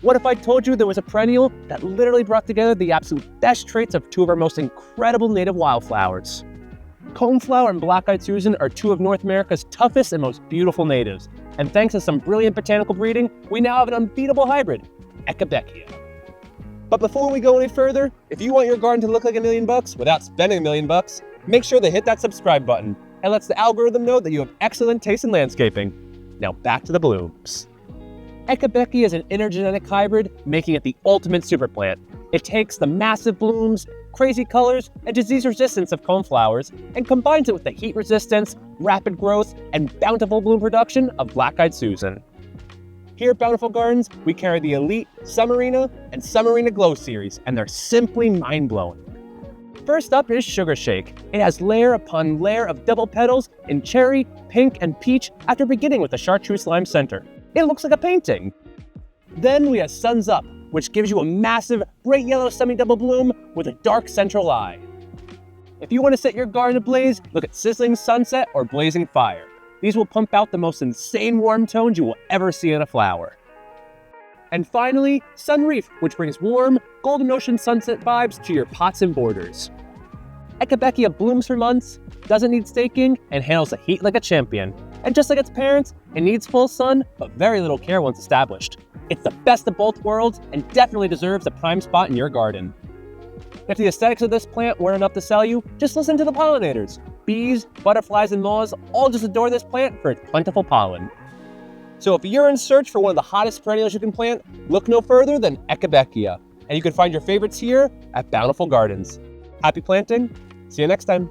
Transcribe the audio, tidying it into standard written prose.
What if I told you there was a perennial that literally brought together the absolute best traits of two of our most incredible native wildflowers? Coneflower and Black-Eyed Susan are two of North America's toughest and most beautiful natives. And thanks to some brilliant botanical breeding, we now have an unbeatable hybrid, Echibeckia. But before we go any further, if you want your garden to look like $1 million without spending $1 million, make sure to hit that subscribe button. It lets the algorithm know that you have excellent taste in landscaping. Now back to the blooms. Echibeckia is an intergeneric hybrid, making it the ultimate super plant. It takes the massive blooms, crazy colors, and disease resistance of coneflowers and combines it with the heat resistance, rapid growth, and bountiful bloom production of Black-Eyed Susan. Here at Bountiful Gardens, we carry the elite Summerina and Summerina Glow series, and they're simply mind-blowing. First up is Sugar Shake. It has layer upon layer of double petals in cherry, pink, and peach after beginning with a chartreuse-lime center. It looks like a painting. Then we have Suns Up, which gives you a massive, bright yellow semi-double bloom with a dark central eye. If you want to set your garden ablaze, look at Sizzling Sunset or Blazing Fire. These will pump out the most insane warm tones you will ever see in a flower. And finally, Sunreef, which brings warm, golden ocean sunset vibes to your pots and borders. Echibeckia blooms for months, doesn't need staking, and handles the heat like a champion. And just like its parents, it needs full sun, but very little care once established. It's the best of both worlds and definitely deserves a prime spot in your garden. If the aesthetics of this plant weren't enough to sell you, just listen to the pollinators. Bees, butterflies, and moths all just adore this plant for its plentiful pollen. So if you're in search for one of the hottest perennials you can plant, look no further than Echibeckia. And you can find your favorites here at Bountiful Gardens. Happy planting. See you next time.